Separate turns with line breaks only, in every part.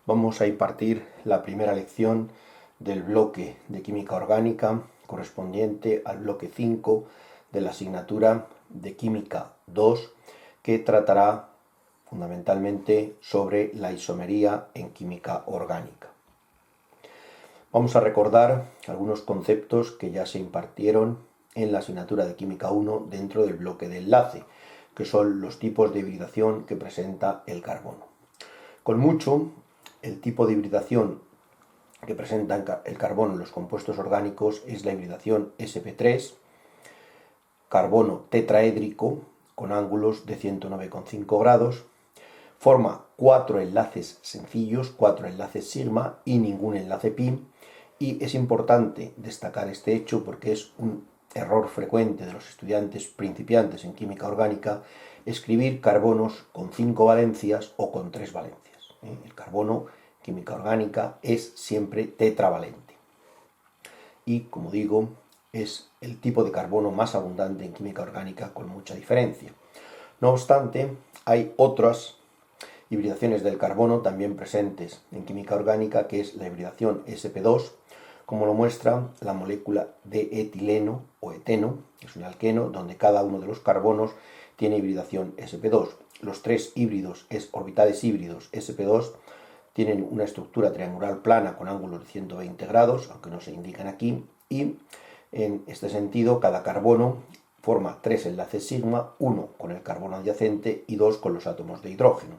vamos a impartir la primera lección del bloque de química orgánica correspondiente al bloque 5 de la asignatura de química 2, que tratará fundamentalmente sobre la isomería en química orgánica. Vamos a recordar algunos conceptos que ya se impartieron en la asignatura de química 1 dentro del bloque de enlace, que son los tipos de hibridación que presenta el carbono. Con mucho, el tipo de hibridación que presenta el carbono en los compuestos orgánicos es la hibridación sp3, carbono tetraédrico con ángulos de 109,5 grados, forma 4 enlaces sencillos, 4 enlaces sigma y ningún enlace pi, y es importante destacar este hecho porque es un error frecuente de los estudiantes principiantes en química orgánica escribir carbonos con 5 valencias o con 3 valencias. El carbono en química orgánica es siempre tetravalente y, como digo, es el tipo de carbono más abundante en química orgánica con mucha diferencia. No obstante, hay otras hibridaciones del carbono también presentes en química orgánica, que es la hibridación sp2, como lo muestra la molécula de etileno o eteno, que es un alqueno donde cada uno de los carbonos tiene hibridación sp2. Los tres orbitales híbridos sp2 tienen una estructura triangular plana con ángulos de 120 grados, aunque no se indican aquí, y en este sentido cada carbono forma 3 enlaces sigma, 1 con el carbono adyacente y 2 con los átomos de hidrógeno.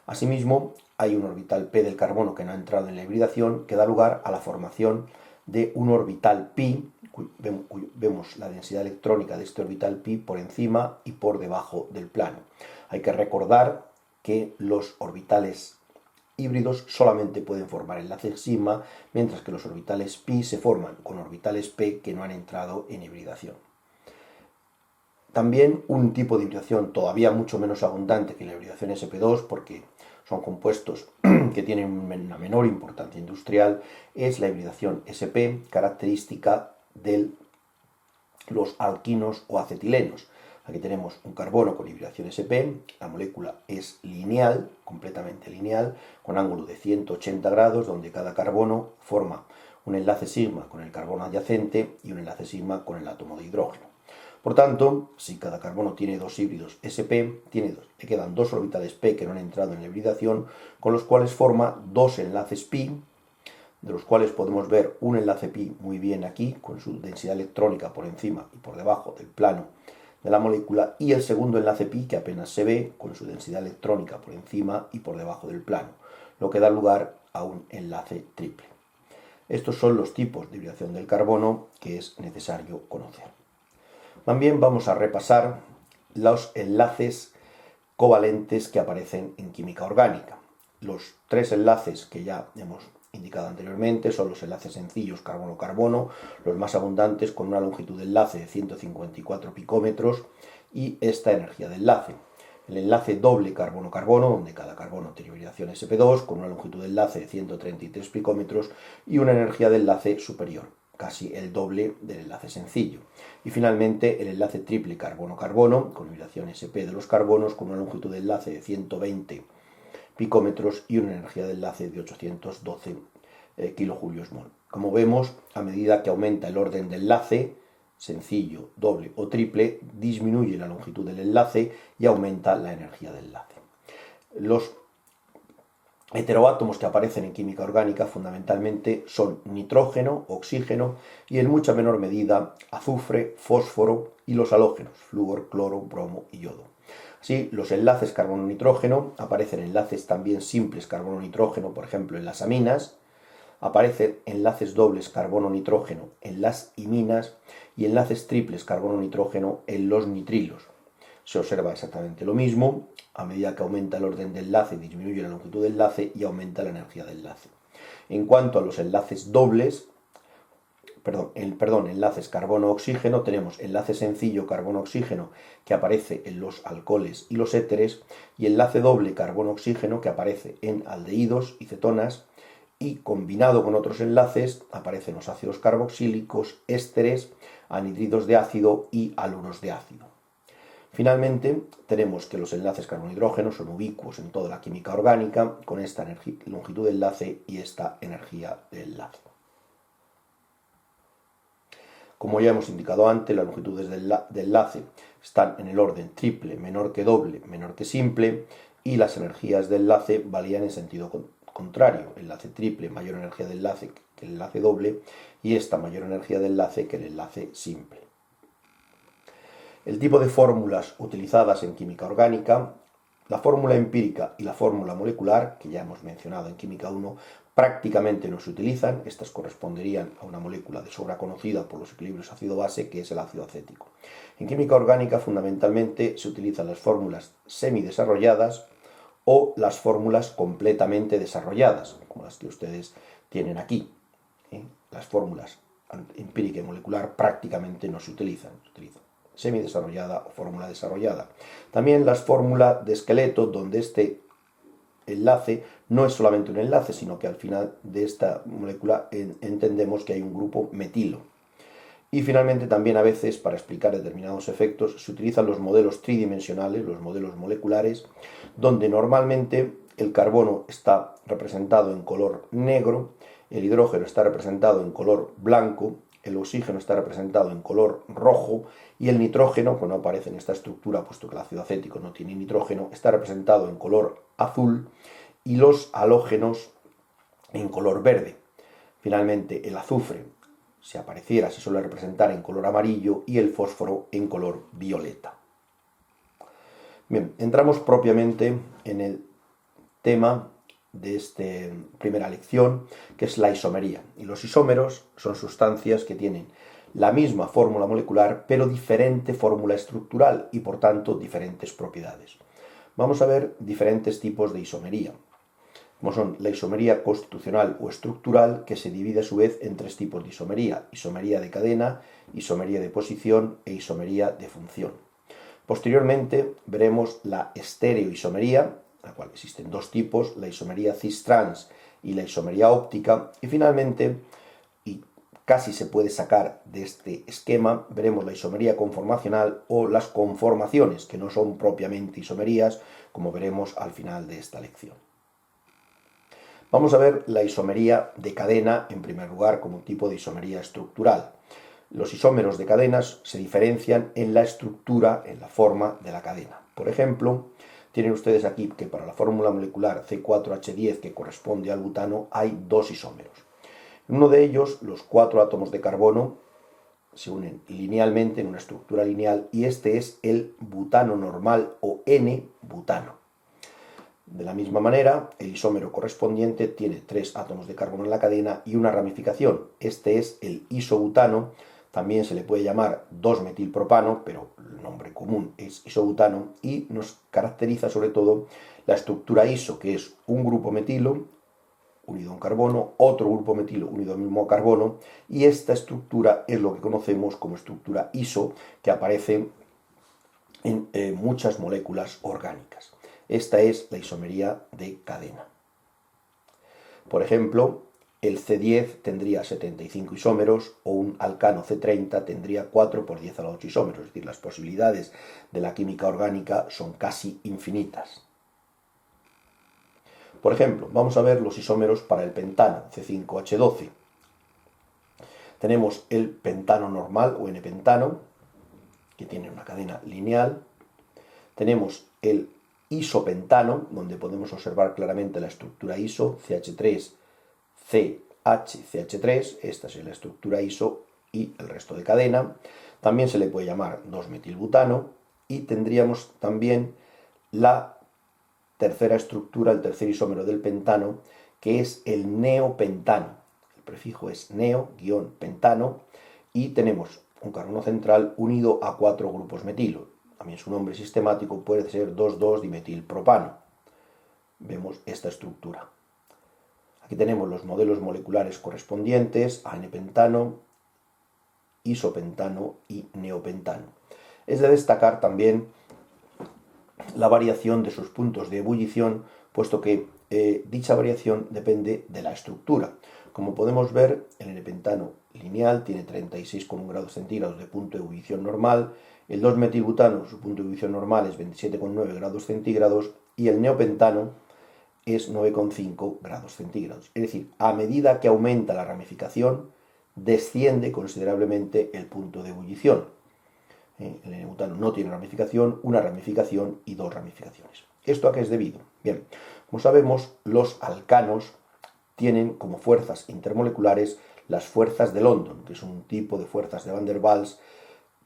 Asimismo, hay un orbital p del carbono que no ha entrado en la hibridación, que da lugar a la formación de un orbital pi. Vemos la densidad electrónica de este orbital pi por encima y por debajo del plano. Hay que recordar que los orbitales híbridos solamente pueden formar enlaces sigma, mientras que los orbitales pi se forman con orbitales p que no han entrado en hibridación. También un tipo de hibridación todavía mucho menos abundante que la hibridación sp2, porque son compuestos que tienen una menor importancia industrial, es la hibridación sp, característica de los alquinos o acetilenos. Aquí tenemos un carbono con hibridación sp, la molécula es lineal, completamente lineal, con ángulo de 180 grados, donde cada carbono forma un enlace sigma con el carbono adyacente y un enlace sigma con el átomo de hidrógeno. Por tanto, si cada carbono tiene dos híbridos sp, le quedan dos orbitales p que no han entrado en la hibridación, con los cuales forma dos enlaces pi, de los cuales podemos ver un enlace pi muy bien aquí, con su densidad electrónica por encima y por debajo del plano de la molécula, y el segundo enlace pi, que apenas se ve, con su densidad electrónica por encima y por debajo del plano, lo que da lugar a un enlace triple. Estos son los tipos de hibridación del carbono que es necesario conocer. También vamos a repasar los enlaces covalentes que aparecen en química orgánica. Los tres enlaces que ya hemos indicado anteriormente son los enlaces sencillos carbono-carbono, los más abundantes con una longitud de enlace de 154 picómetros y esta energía de enlace. El enlace doble carbono-carbono, donde cada carbono tiene hibridación sp2, con una longitud de enlace de 133 picómetros y una energía de enlace superior, casi el doble del enlace sencillo. Y finalmente el enlace triple carbono-carbono, con hibridación sp de los carbonos, con una longitud de enlace de 120 picómetros y una energía de enlace de 812 kJ/mol. Como vemos, a medida que aumenta el orden del enlace, sencillo, doble o triple, disminuye la longitud del enlace y aumenta la energía del enlace. Los heteroátomos que aparecen en química orgánica fundamentalmente son nitrógeno, oxígeno y en mucha menor medida azufre, fósforo y los halógenos, flúor, cloro, bromo y yodo. Así, los enlaces carbono-nitrógeno, aparecen enlaces también simples carbono-nitrógeno, por ejemplo en las aminas, aparecen enlaces dobles carbono-nitrógeno en las iminas y enlaces triples carbono-nitrógeno en los nitrilos. Se observa exactamente lo mismo, a medida que aumenta el orden del enlace disminuye la longitud del enlace y aumenta la energía del enlace. En cuanto a los enlaces dobles, enlaces carbono-oxígeno, tenemos enlace sencillo carbono-oxígeno que aparece en los alcoholes y los éteres y enlace doble carbono-oxígeno que aparece en aldehídos y cetonas y combinado con otros enlaces aparecen los ácidos carboxílicos, ésteres, anhidridos de ácido y haluros de ácido. Finalmente, tenemos que los enlaces carbono-hidrógeno son ubicuos en toda la química orgánica, con esta longitud de enlace y esta energía de enlace. Como ya hemos indicado antes, las longitudes de enlace están en el orden triple, menor que doble, menor que simple, y las energías de enlace varían en sentido contrario. El enlace triple, mayor energía de enlace que el enlace doble, y esta mayor energía de enlace que el enlace simple. El tipo de fórmulas utilizadas en química orgánica, la fórmula empírica y la fórmula molecular, que ya hemos mencionado en química 1, prácticamente no se utilizan. Estas corresponderían a una molécula de sobra conocida por los equilibrios ácido-base, que es el ácido acético. En química orgánica, fundamentalmente, se utilizan las fórmulas semidesarrolladas o las fórmulas completamente desarrolladas, como las que ustedes tienen aquí. Las fórmulas empírica y molecular prácticamente no se utilizan. Semidesarrollada o fórmula desarrollada. También las fórmulas de esqueleto, donde este enlace no es solamente un enlace, sino que al final de esta molécula entendemos que hay un grupo metilo. Y finalmente también a veces, para explicar determinados efectos, se utilizan los modelos tridimensionales, los modelos moleculares, donde normalmente el carbono está representado en color negro, el hidrógeno está representado en color blanco, el oxígeno está representado en color rojo y el nitrógeno, que no aparece en esta estructura puesto que el ácido acético no tiene nitrógeno, está representado en color azul y los halógenos en color verde. Finalmente, el azufre, si apareciera, se suele representar en color amarillo y el fósforo en color violeta. Bien, entramos propiamente en el tema de esta primera lección, que es la isomería. Y los isómeros son sustancias que tienen la misma fórmula molecular, pero diferente fórmula estructural y por tanto diferentes propiedades. Vamos a ver diferentes tipos de isomería, como son la isomería constitucional o estructural, que se divide a su vez en tres tipos de isomería: isomería de cadena, isomería de posición e isomería de función. Posteriormente veremos la estereoisomería, la cual existen dos tipos, la isomería cis-trans y la isomería óptica, y finalmente, y casi se puede sacar de este esquema, veremos la isomería conformacional o las conformaciones, que no son propiamente isomerías, como veremos al final de esta lección. Vamos a ver la isomería de cadena en primer lugar como tipo de isomería estructural. Los isómeros de cadenas se diferencian en la estructura, en la forma de la cadena. Por ejemplo, tienen ustedes aquí que para la fórmula molecular C4H10, que corresponde al butano, hay dos isómeros. En uno de ellos, los 4 átomos de carbono se unen linealmente en una estructura lineal y este es el butano normal o N-butano. De la misma manera, el isómero correspondiente tiene 3 átomos de carbono en la cadena y una ramificación. Este es el isobutano. También se le puede llamar 2-metilpropano, pero el nombre común es isobutano y nos caracteriza sobre todo la estructura iso, que es un grupo metilo unido a un carbono, otro grupo metilo unido al mismo carbono, y esta estructura es lo que conocemos como estructura iso, que aparece en muchas moléculas orgánicas. Esta es la isomería de cadena. Por ejemplo, el C10 tendría 75 isómeros o un alcano C30 tendría 4 por 10 a la 8 isómeros, es decir, las posibilidades de la química orgánica son casi infinitas. Por ejemplo, vamos a ver los isómeros para el pentano, C5H12. Tenemos el pentano normal o N-pentano, que tiene una cadena lineal. Tenemos el isopentano, donde podemos observar claramente la estructura iso, CH3, CH, CH3, esta es la estructura iso y el resto de cadena. También se le puede llamar 2-metilbutano y tendríamos también la tercera estructura, el tercer isómero del pentano, que es el neopentano. El prefijo es neo-pentano y tenemos un carbono central unido a 4 grupos metilo. También su nombre sistemático puede ser 2,2-dimetilpropano. Vemos esta estructura. Aquí tenemos los modelos moleculares correspondientes a N-pentano, isopentano y neopentano. Es de destacar también la variación de sus puntos de ebullición, puesto que dicha variación depende de la estructura. Como podemos ver, el N-pentano lineal tiene 36,1 grados centígrados de punto de ebullición normal, el 2-metilbutano, su punto de ebullición normal es 27,9 grados centígrados y el neopentano es 9,5 grados centígrados. Es decir, a medida que aumenta la ramificación, desciende considerablemente el punto de ebullición. El N-butano no tiene ramificación, una ramificación y dos ramificaciones. ¿Esto a qué es debido? Bien, como sabemos, los alcanos tienen como fuerzas intermoleculares las fuerzas de London, que es un tipo de fuerzas de Van der Waals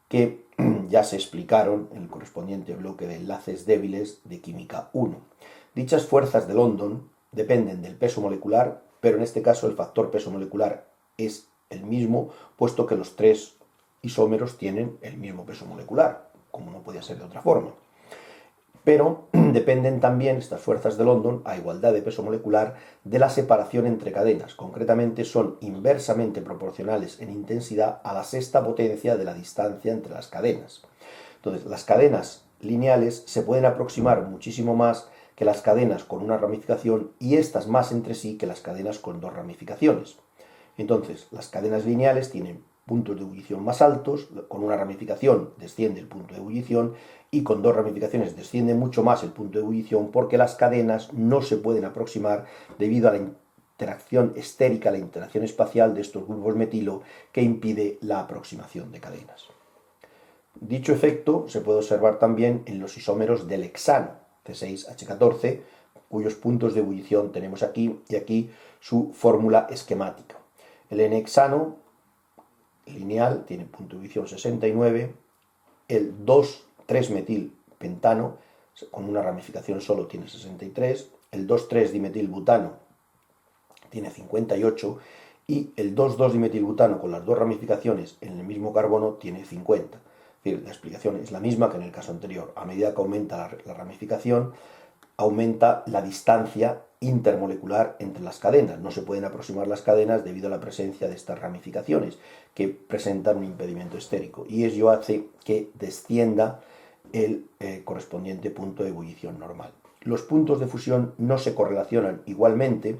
que ya se explicaron en el correspondiente bloque de enlaces débiles de química 1. Dichas fuerzas de London dependen del peso molecular, pero en este caso el factor peso molecular es el mismo, puesto que los tres isómeros tienen el mismo peso molecular, como no podía ser de otra forma. Pero dependen también estas fuerzas de London, a igualdad de peso molecular, de la separación entre cadenas. Concretamente son inversamente proporcionales en intensidad a la sexta potencia de la distancia entre las cadenas. Entonces, las cadenas lineales se pueden aproximar muchísimo más que las cadenas con una ramificación y estas más entre sí que las cadenas con dos ramificaciones. Entonces, las cadenas lineales tienen puntos de ebullición más altos, con una ramificación desciende el punto de ebullición y con dos ramificaciones desciende mucho más el punto de ebullición porque las cadenas no se pueden aproximar debido a la interacción estérica, la interacción espacial de estos grupos metilo que impide la aproximación de cadenas. Dicho efecto se puede observar también en los isómeros del hexano, C6H14, cuyos puntos de ebullición tenemos aquí y aquí su fórmula esquemática. El N-hexano lineal tiene punto de ebullición 69, el 2,3-metilpentano con una ramificación solo tiene 63, el 2,3-dimetilbutano tiene 58 y el 2,2-dimetilbutano con las dos ramificaciones en el mismo carbono tiene 50. Es decir, la explicación es la misma que en el caso anterior. A medida que aumenta la ramificación, aumenta la distancia intermolecular entre las cadenas. No se pueden aproximar las cadenas debido a la presencia de estas ramificaciones que presentan un impedimento estérico y ello hace que descienda el correspondiente punto de ebullición normal. Los puntos de fusión no se correlacionan igualmente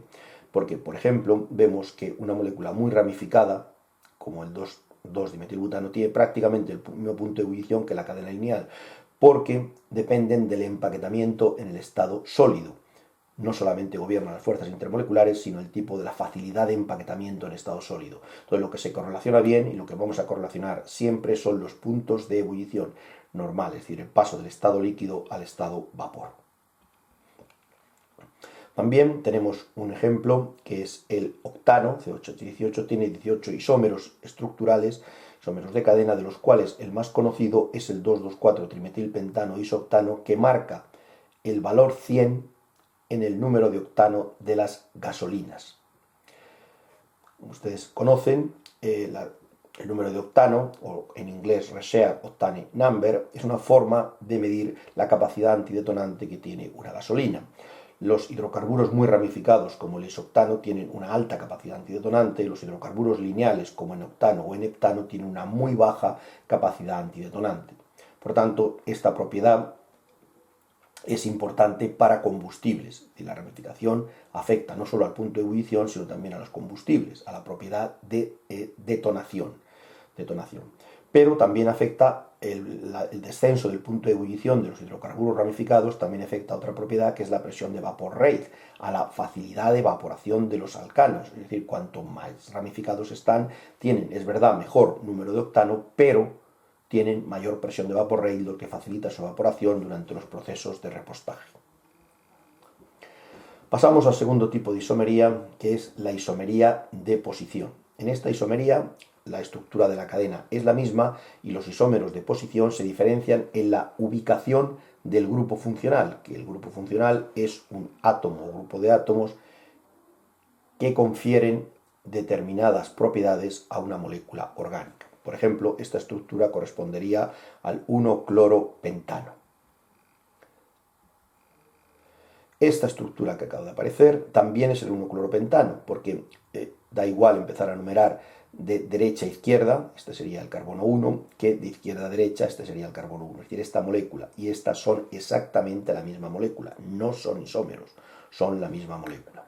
porque, por ejemplo, vemos que una molécula muy ramificada, como el 2,2-dimetilbutano, tiene prácticamente el mismo punto de ebullición que la cadena lineal, porque dependen del empaquetamiento en el estado sólido. No solamente gobiernan las fuerzas intermoleculares, sino el tipo de la facilidad de empaquetamiento en estado sólido. Entonces, lo que se correlaciona bien y lo que vamos a correlacionar siempre son los puntos de ebullición normales, es decir, el paso del estado líquido al estado vapor. También tenemos un ejemplo que es el octano, C8H18, tiene 18 isómeros estructurales, isómeros de cadena, de los cuales el más conocido es el 2,2,4-trimetilpentano isoctano, que marca el valor 100 en el número de octano de las gasolinas. Como ustedes conocen, el número de octano, o en inglés Rashad Octane Number, es una forma de medir la capacidad antidetonante que tiene una gasolina. Los hidrocarburos muy ramificados, como el isoctano, tienen una alta capacidad antidetonante y los hidrocarburos lineales, como en octano o en heptano, tienen una muy baja capacidad antidetonante. Por tanto, esta propiedad es importante para combustibles. Y la ramificación afecta no solo al punto de ebullición, sino también a los combustibles, a la propiedad de detonación. Pero también afecta el descenso del punto de ebullición de los hidrocarburos ramificados, también afecta a otra propiedad que es la presión de vapor rate, a la facilidad de evaporación de los alcanos. Es decir, cuanto más ramificados están, tienen, es verdad, mejor número de octano, pero tienen mayor presión de vapor rate, lo que facilita su evaporación durante los procesos de repostaje. Pasamos al segundo tipo de isomería, que es la isomería de posición. En esta isomería, la estructura de la cadena es la misma y los isómeros de posición se diferencian en la ubicación del grupo funcional, que el grupo funcional es un átomo o grupo de átomos que confieren determinadas propiedades a una molécula orgánica. Por ejemplo, esta estructura correspondería al 1-cloropentano. Esta estructura que acaba de aparecer también es el 1-cloropentano, porque da igual empezar a numerar de derecha a izquierda, este sería el carbono 1, que de izquierda a derecha, este sería el carbono 1. Es decir, esta molécula y esta son exactamente la misma molécula, no son isómeros, son la misma molécula.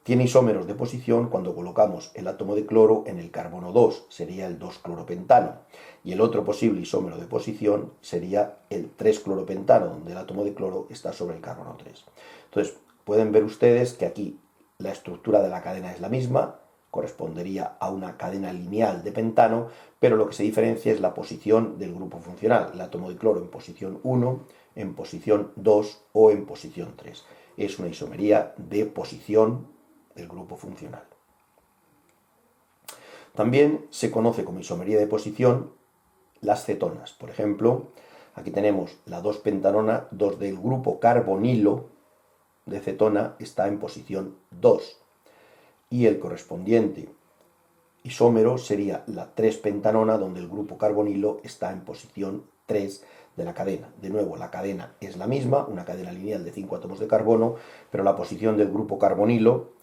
tiene isómeros de posición cuando colocamos el átomo de cloro en el carbono 2, sería el 2-cloropentano. Y el otro posible isómero de posición sería el 3-cloropentano, donde el átomo de cloro está sobre el carbono 3. Entonces, pueden ver ustedes que aquí la estructura de la cadena es la misma, correspondería a una cadena lineal de pentano, pero lo que se diferencia es la posición del grupo funcional, el átomo de cloro en posición 1, en posición 2 o en posición 3. Es una isomería de posición del grupo funcional. También se conoce como isomería de posición las cetonas. Por ejemplo, aquí tenemos la 2-pentanona, 2 del grupo carbonilo de cetona está en posición 2 y el correspondiente isómero sería la 3-pentanona, donde el grupo carbonilo está en posición 3 de la cadena. De nuevo, la cadena es la misma, una cadena lineal de 5 átomos de carbono, pero la posición del grupo carbonilo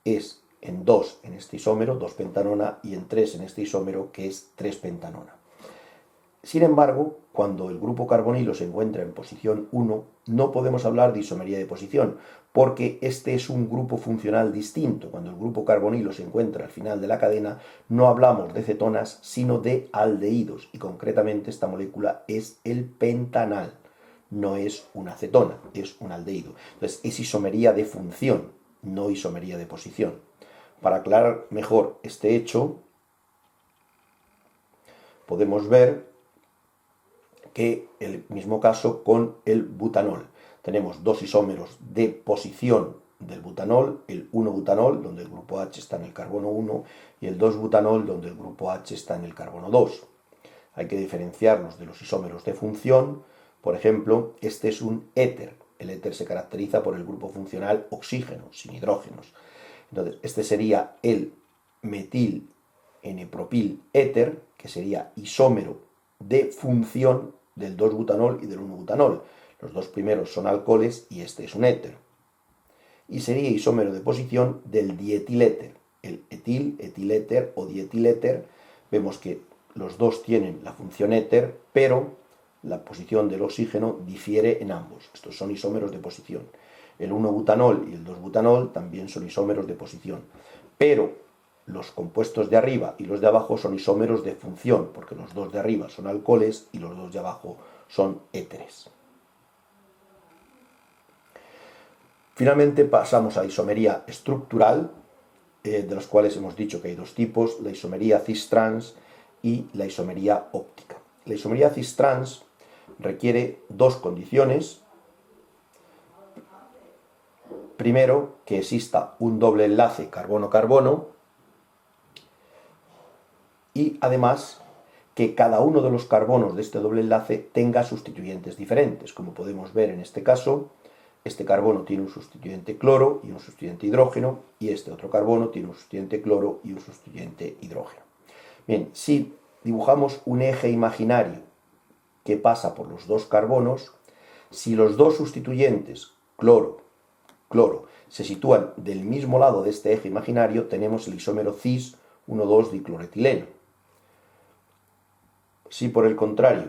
es en 2 en este isómero, 2-pentanona, y en 3 en este isómero, que es 3-pentanona. Sin embargo, cuando el grupo carbonilo se encuentra en posición 1, no podemos hablar de isomería de posición, porque este es un grupo funcional distinto. Cuando el grupo carbonilo se encuentra al final de la cadena, no hablamos de cetonas, sino de aldehídos, y concretamente esta molécula es el pentanal. No es una cetona, es un aldehído. Entonces, es isomería de función, no isomería de posición. Para aclarar mejor este hecho, podemos ver que el mismo caso con el butanol. Tenemos dos isómeros de posición del butanol, el 1-butanol, donde el grupo H está en el carbono 1, y el 2-butanol, donde el grupo H está en el carbono 2. Hay que diferenciarlos de los isómeros de función. Por ejemplo, este es un éter. El éter se caracteriza por el grupo funcional oxígeno, sin hidrógenos. Entonces, este sería el metil N-propil éter, que sería isómero de función del 2-butanol y del 1-butanol. Los dos primeros son alcoholes y este es un éter. Y sería isómero de posición del dietiléter. El etil, etiléter o dietiléter, vemos que los dos tienen la función éter, pero la posición del oxígeno difiere en ambos. Estos son isómeros de posición. El 1-butanol y el 2-butanol también son isómeros de posición. Pero los compuestos de arriba y los de abajo son isómeros de función, porque los dos de arriba son alcoholes y los dos de abajo son éteres. Finalmente pasamos a isomería estructural, de los cuales hemos dicho que hay dos tipos, la isomería cis-trans y la isomería óptica. La isomería cis-trans requiere dos condiciones. Primero, que exista un doble enlace carbono-carbono y además que cada uno de los carbonos de este doble enlace tenga sustituyentes diferentes. Como podemos ver en este caso, este carbono tiene un sustituyente cloro y un sustituyente hidrógeno, y este otro carbono tiene un sustituyente cloro y un sustituyente hidrógeno. Bien, si dibujamos un eje imaginario que pasa por los dos carbonos, si los dos sustituyentes, cloro, se sitúan del mismo lado de este eje imaginario, tenemos el isómero cis 1,2-dicloretileno. Si por el contrario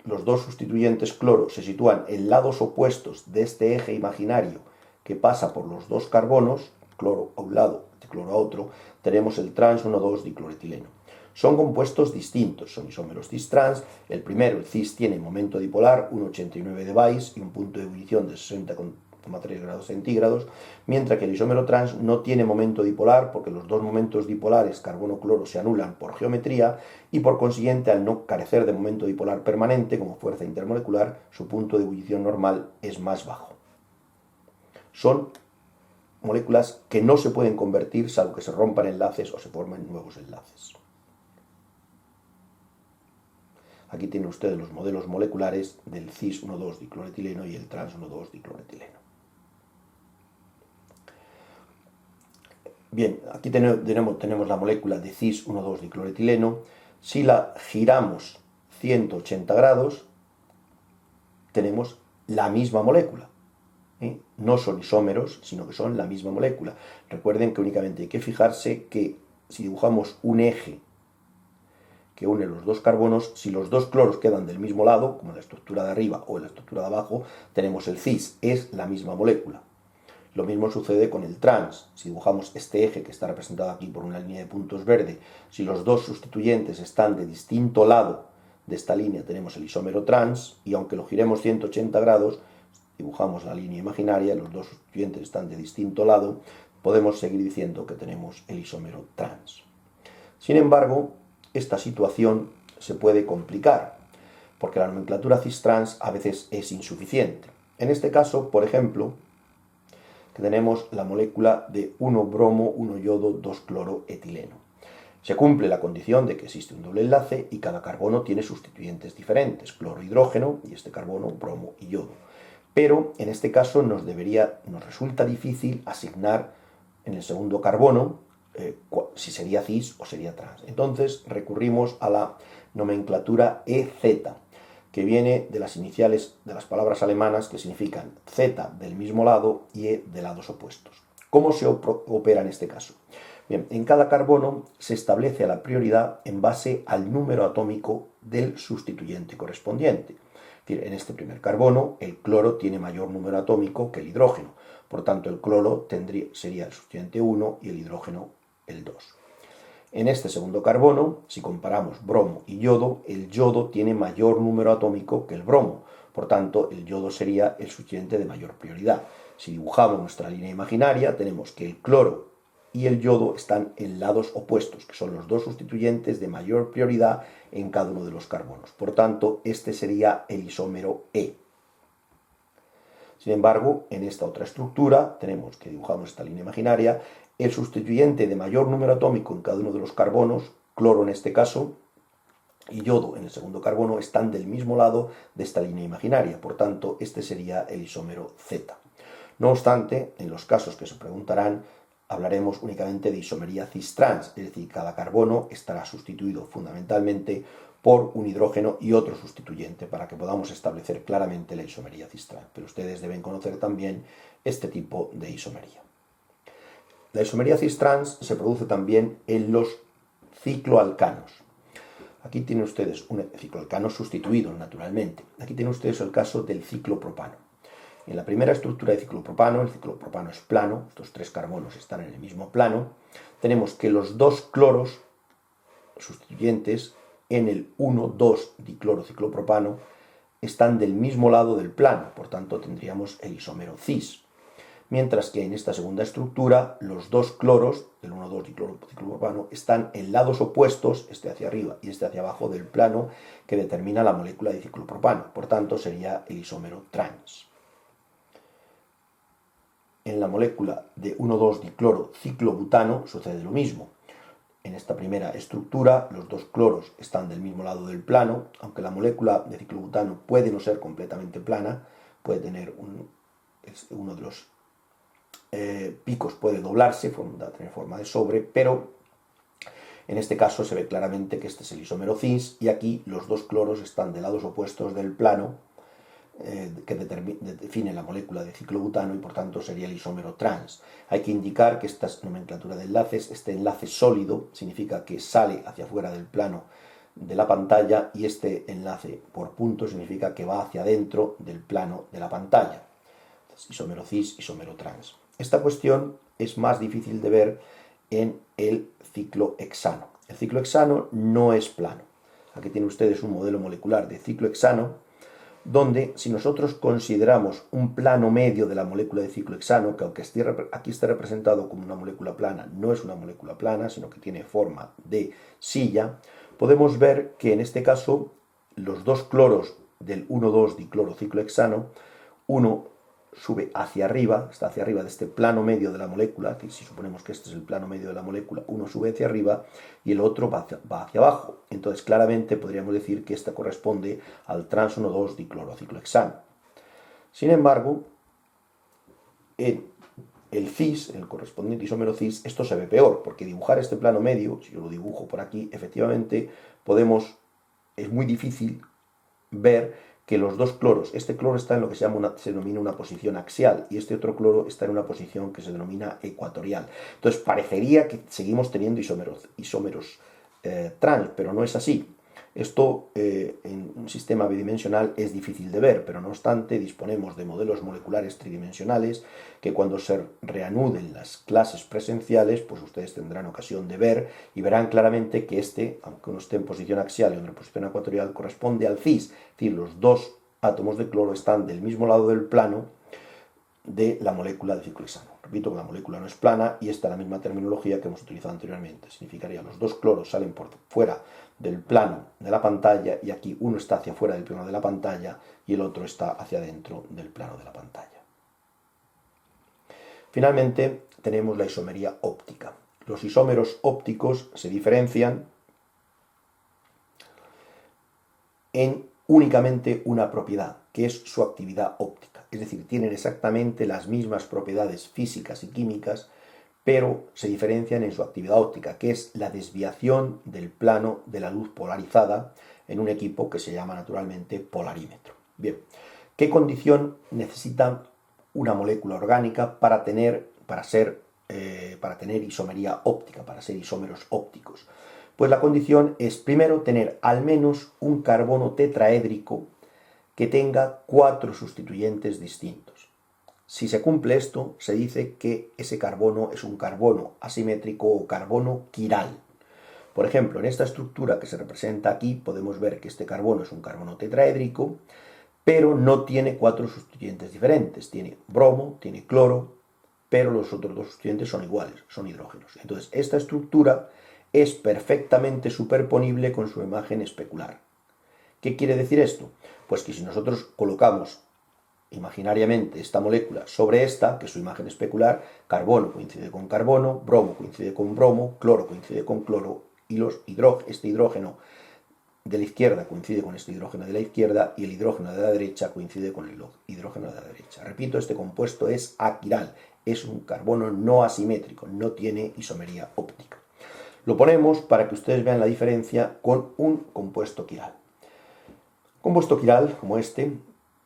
los dos sustituyentes cloro se sitúan en lados opuestos de este eje imaginario que pasa por los dos carbonos, cloro a un lado, cloro a otro, tenemos el trans 1,2-dicloretileno. Son compuestos distintos, son isómeros cis-trans. El primero, el cis, tiene momento dipolar 1,89 de Weiss y un punto de ebullición de 60,3 grados centígrados, mientras que el isómero trans no tiene momento dipolar porque los dos momentos dipolares carbono-cloro se anulan por geometría y por consiguiente, al no carecer de momento dipolar permanente como fuerza intermolecular, su punto de ebullición normal es más bajo. Son moléculas que no se pueden convertir salvo que se rompan enlaces o se formen nuevos enlaces. Aquí tienen ustedes los modelos moleculares del cis 1,2-dicloretileno y el trans 1,2-dicloretileno. Bien, aquí tenemos la molécula de cis 1,2-dicloretileno. Si la giramos 180 grados, tenemos la misma molécula. No son isómeros, sino que son la misma molécula. Recuerden que únicamente hay que fijarse que si dibujamos un eje que une los dos carbonos, si los dos cloros quedan del mismo lado, como en la estructura de arriba o en la estructura de abajo, tenemos el cis, es la misma molécula. Lo mismo sucede con el trans. Si dibujamos este eje que está representado aquí por una línea de puntos verde, si los dos sustituyentes están de distinto lado de esta línea, tenemos el isómero trans, y aunque lo giremos 180 grados, dibujamos la línea imaginaria, los dos sustituyentes están de distinto lado, podemos seguir diciendo que tenemos el isómero trans. Sin embargo, esta situación se puede complicar, porque la nomenclatura cis-trans a veces es insuficiente. En este caso, por ejemplo, que tenemos la molécula de 1-bromo, 1-yodo, 2-cloroetileno. Se cumple la condición de que existe un doble enlace y cada carbono tiene sustituyentes diferentes, cloro, hidrógeno, y este carbono, bromo y yodo. Pero en este caso nos resulta difícil asignar en el segundo carbono si sería cis o sería trans. Entonces recurrimos a la nomenclatura EZ, que viene de las iniciales de las palabras alemanas que significan Z del mismo lado y E de lados opuestos. ¿Cómo se opera en este caso? Bien, en cada carbono se establece la prioridad en base al número atómico del sustituyente correspondiente. Es decir, en este primer carbono el cloro tiene mayor número atómico que el hidrógeno, por tanto el cloro sería el sustituyente 1 y el hidrógeno el 2. En este segundo carbono, si comparamos bromo y yodo, el yodo tiene mayor número atómico que el bromo, por tanto el yodo sería el sustituyente de mayor prioridad. Si dibujamos nuestra línea imaginaria, tenemos que el cloro y el yodo están en lados opuestos, que son los dos sustituyentes de mayor prioridad en cada uno de los carbonos. Por tanto, este sería el isómero E. Sin embargo, en esta otra estructura, tenemos que dibujamos esta línea imaginaria, el sustituyente de mayor número atómico en cada uno de los carbonos, cloro en este caso, y yodo en el segundo carbono, están del mismo lado de esta línea imaginaria. Por tanto, este sería el isómero Z. No obstante, en los casos que se preguntarán, hablaremos únicamente de isomería cis-trans, es decir, cada carbono estará sustituido fundamentalmente por un hidrógeno y otro sustituyente para que podamos establecer claramente la isomería cis-trans. Pero ustedes deben conocer también este tipo de isomería. La isomería cis-trans se produce también en los cicloalcanos. Aquí tienen ustedes un cicloalcano sustituido, naturalmente. Aquí tienen ustedes el caso del ciclopropano. En la primera estructura de ciclopropano, el ciclopropano es plano, estos tres carbonos están en el mismo plano, tenemos que los dos cloros sustituyentes en el 1,2-diclorociclopropano están del mismo lado del plano, por tanto tendríamos el isómero cis. Mientras que en esta segunda estructura, los dos cloros del 1,2-diclorociclopropano están en lados opuestos, este hacia arriba y este hacia abajo del plano que determina la molécula de ciclopropano, por tanto sería el isómero trans. En la molécula de 1,2-diclorociclobutano sucede lo mismo. En esta primera estructura, los dos cloros están del mismo lado del plano, aunque la molécula de ciclobutano puede no ser completamente plana, puede tener uno de los picos puede doblarse, tener forma de sobre, pero en este caso se ve claramente que este es el isómero cis y aquí los dos cloros están de lados opuestos del plano que define la molécula de ciclobutano y por tanto sería el isómero trans. Hay que indicar que esta nomenclatura de enlaces, este enlace sólido significa que sale hacia afuera del plano de la pantalla y este enlace por puntos significa que va hacia adentro del plano de la pantalla. Entonces, isómero cis, isómero trans. Esta cuestión es más difícil de ver en el ciclohexano. El ciclohexano no es plano. Aquí tienen ustedes un modelo molecular de ciclohexano donde si nosotros consideramos un plano medio de la molécula de ciclohexano, que aunque aquí esté representado como una molécula plana, no es una molécula plana, sino que tiene forma de silla, podemos ver que en este caso los dos cloros del 1,2-diclorociclohexano, uno sube hacia arriba, está hacia arriba de este plano medio de la molécula, que si suponemos que este es el plano medio de la molécula, uno sube hacia arriba y el otro va hacia abajo. Entonces claramente podríamos decir que esta corresponde al trans 1,2-diclorociclohexano. Sin embargo, en el cis, en el correspondiente isómero cis, esto se ve peor, porque dibujar este plano medio, si yo lo dibujo por aquí, efectivamente es muy difícil ver que los dos cloros, este cloro está en lo que se denomina una posición axial y este otro cloro está en una posición que se denomina ecuatorial. Entonces parecería que seguimos teniendo isómeros trans, pero no es así. Esto en un sistema bidimensional es difícil de ver, pero no obstante disponemos de modelos moleculares tridimensionales que cuando se reanuden las clases presenciales, pues ustedes tendrán ocasión de ver y verán claramente que este, aunque uno esté en posición axial y otro en posición ecuatorial, corresponde al cis, es decir, los dos átomos de cloro están del mismo lado del plano de la molécula de ciclohexano. Repito que la molécula no es plana y esta es la misma terminología que hemos utilizado anteriormente. Significaría los dos cloros salen por fuera del plano de la pantalla y aquí uno está hacia fuera del plano de la pantalla y el otro está hacia dentro del plano de la pantalla. Finalmente tenemos la isomería óptica. Los isómeros ópticos se diferencian en únicamente una propiedad, que es su actividad óptica. Es decir, tienen exactamente las mismas propiedades físicas y químicas, pero se diferencian en su actividad óptica, que es la desviación del plano de la luz polarizada en un equipo que se llama naturalmente polarímetro. Bien, ¿qué condición necesita una molécula orgánica para tener isomería óptica, para ser isómeros ópticos? Pues la condición es, primero, tener al menos un carbono tetraédrico que tenga 4 sustituyentes distintos. Si se cumple esto, se dice que ese carbono es un carbono asimétrico o carbono quiral. Por ejemplo, en esta estructura que se representa aquí, podemos ver que este carbono es un carbono tetraédrico, pero no tiene 4 sustituyentes diferentes. Tiene bromo, tiene cloro, pero los otros 2 sustituyentes son iguales, son hidrógenos. Entonces, esta estructura es perfectamente superponible con su imagen especular. ¿Qué quiere decir esto? Pues que si nosotros colocamos imaginariamente esta molécula sobre esta, que es su imagen especular, carbono coincide con carbono, bromo coincide con bromo, cloro coincide con cloro, y este hidrógeno de la izquierda coincide con este hidrógeno de la izquierda y el hidrógeno de la derecha coincide con el hidrógeno de la derecha. Repito, este compuesto es aquiral, es un carbono no asimétrico, no tiene isomería óptica. Lo ponemos para que ustedes vean la diferencia con un compuesto quiral. Compuesto quiral, como este,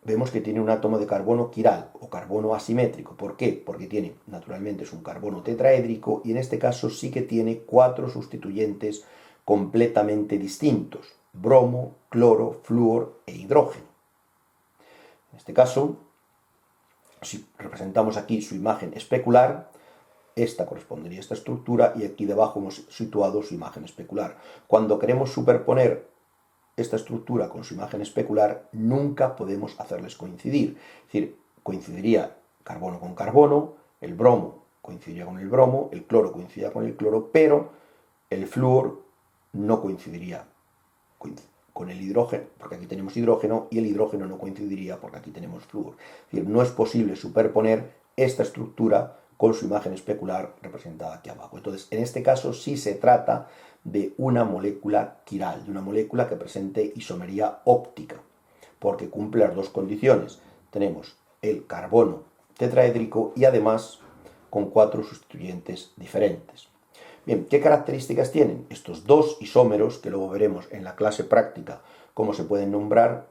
vemos que tiene un átomo de carbono quiral o carbono asimétrico. ¿Por qué? Porque tiene, naturalmente, es un carbono tetraédrico y en este caso sí que tiene 4 sustituyentes completamente distintos: bromo, cloro, flúor e hidrógeno. En este caso, si representamos aquí su imagen especular, esta correspondería a esta estructura y aquí debajo hemos situado su imagen especular. Cuando queremos superponer esta estructura con su imagen especular, nunca podemos hacerles coincidir. Es decir, coincidiría carbono con carbono, el bromo coincidiría con el bromo, el cloro coincidiría con el cloro, pero el flúor no coincidiría con el hidrógeno, porque aquí tenemos hidrógeno, y el hidrógeno no coincidiría porque aquí tenemos flúor. Es decir, no es posible superponer esta estructura con su imagen especular representada aquí abajo. Entonces, en este caso sí se trata de una molécula quiral, de una molécula que presente isomería óptica, porque cumple las dos condiciones. Tenemos el carbono tetraédrico y además con 4 sustituyentes diferentes. Bien, ¿qué características tienen estos dos isómeros, que luego veremos en la clase práctica cómo se pueden nombrar?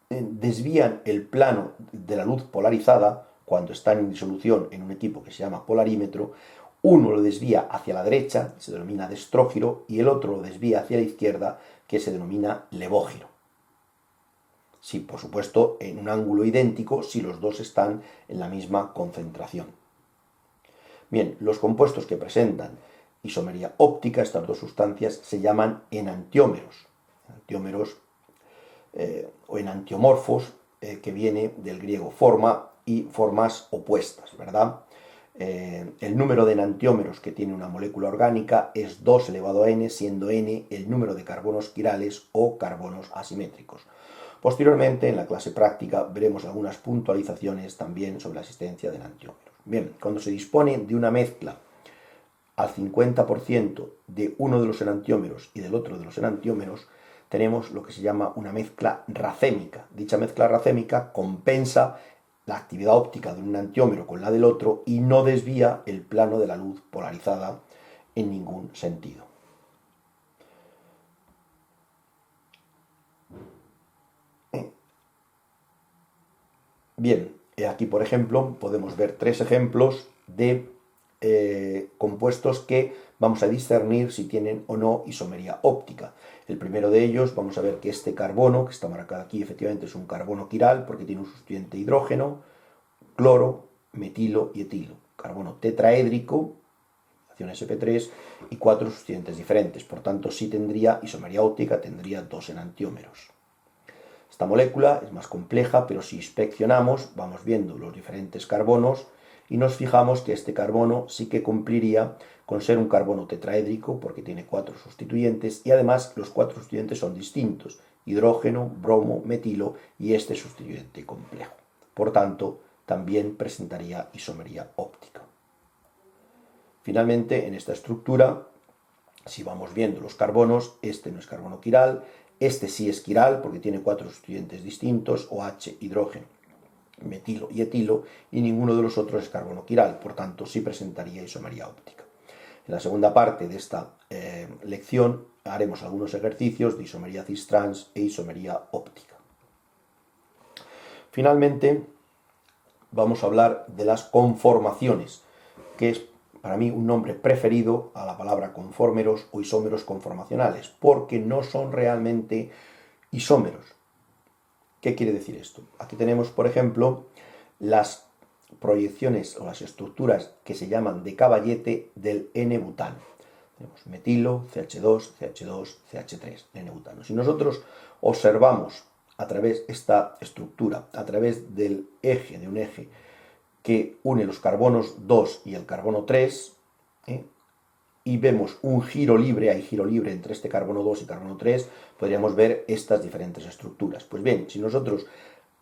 Desvían el plano de la luz polarizada cuando están en disolución en un equipo que se llama polarímetro. Uno lo desvía hacia la derecha, se denomina destrógiro, y el otro lo desvía hacia la izquierda, que se denomina levógiro. Sí, por supuesto, en un ángulo idéntico si los dos están en la misma concentración. Bien, los compuestos que presentan isomería óptica, estas dos sustancias, se llaman enantiómeros. Enantiómeros o enantiomorfos, que viene del griego forma y formas opuestas, ¿verdad? El número de enantiómeros que tiene una molécula orgánica es 2 elevado a n, siendo n el número de carbonos quirales o carbonos asimétricos. Posteriormente, en la clase práctica, veremos algunas puntualizaciones también sobre la existencia de enantiómeros. Bien, cuando se dispone de una mezcla al 50% de uno de los enantiómeros y del otro de los enantiómeros, tenemos lo que se llama una mezcla racémica. Dicha mezcla racémica compensa la actividad óptica de un enantiómero con la del otro y no desvía el plano de la luz polarizada en ningún sentido. Bien, aquí por ejemplo podemos ver 3 ejemplos de compuestos que vamos a discernir si tienen o no isomería óptica. El primero de ellos, vamos a ver que este carbono, que está marcado aquí, efectivamente es un carbono quiral porque tiene un sustituyente hidrógeno, cloro, metilo y etilo. Carbono tetraédrico, sp3, y 4 sustituyentes diferentes. Por tanto, sí tendría isomería óptica, tendría 2 enantiómeros. Esta molécula es más compleja, pero si inspeccionamos, vamos viendo los diferentes carbonos y nos fijamos que este carbono sí que cumpliría con ser un carbono tetraédrico porque tiene 4 sustituyentes y además los 4 sustituyentes son distintos: hidrógeno, bromo, metilo y este sustituyente complejo. Por tanto, también presentaría isomería óptica. Finalmente, en esta estructura, si vamos viendo los carbonos, este no es carbono quiral, este sí es quiral porque tiene 4 sustituyentes distintos, OH, hidrógeno, metilo y etilo, y ninguno de los otros es carbono quiral, por tanto sí presentaría isomería óptica. En la segunda parte de esta lección haremos algunos ejercicios de isomería cis-trans e isomería óptica. Finalmente, vamos a hablar de las conformaciones, que es para mí un nombre preferido a la palabra conformeros o isómeros conformacionales, porque no son realmente isómeros. ¿Qué quiere decir esto? Aquí tenemos, por ejemplo, las proyecciones o las estructuras que se llaman de caballete del N-butano. Tenemos metilo, CH2, CH2, CH3, N-butano. Si nosotros observamos a través de esta estructura, a través del eje, de un eje que une los carbonos 2 y el carbono 3, y vemos un giro libre, hay giro libre entre este carbono 2 y carbono 3, podríamos ver estas diferentes estructuras. Pues bien, si nosotros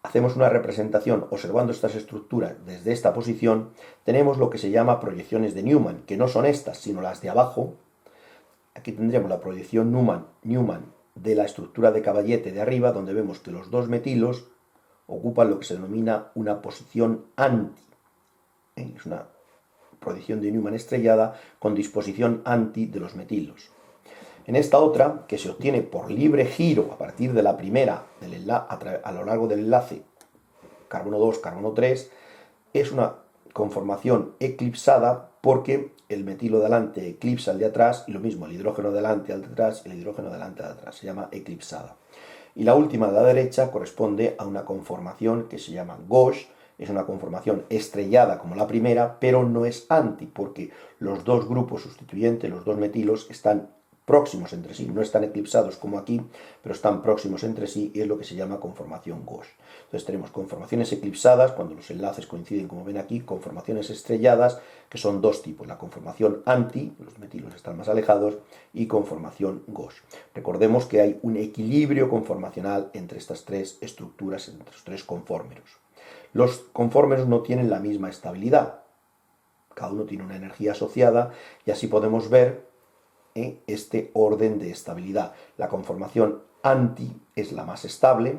hacemos una representación observando estas estructuras desde esta posición, tenemos lo que se llama proyecciones de Newman, que no son estas, sino las de abajo. Aquí tendríamos la proyección Newman de la estructura de caballete de arriba, donde vemos que los dos metilos ocupan lo que se denomina una posición anti. Es una proyección de Newman estrellada con disposición anti de los metilos. En esta otra, que se obtiene por libre giro a partir de la primera a lo largo del enlace carbono 2, carbono 3, es una conformación eclipsada porque el metilo de delante eclipsa el de atrás y lo mismo, el hidrógeno de delante al de atrás y el hidrógeno de delante al de atrás. Se llama eclipsada. Y la última de la derecha corresponde a una conformación que se llama gauche. Es una conformación estrellada como la primera, pero no es anti, porque los dos grupos sustituyentes, los dos metilos, están próximos entre sí, no están eclipsados como aquí, pero están próximos entre sí y es lo que se llama conformación gauche. Entonces tenemos conformaciones eclipsadas, cuando los enlaces coinciden como ven aquí, conformaciones estrelladas, que son dos tipos, la conformación anti, los metilos están más alejados, y conformación gauche. Recordemos que hay un equilibrio conformacional entre estas tres estructuras, entre los tres conformeros. Los conformeros no tienen la misma estabilidad, cada uno tiene una energía asociada y así podemos ver este orden de estabilidad. La conformación anti es la más estable,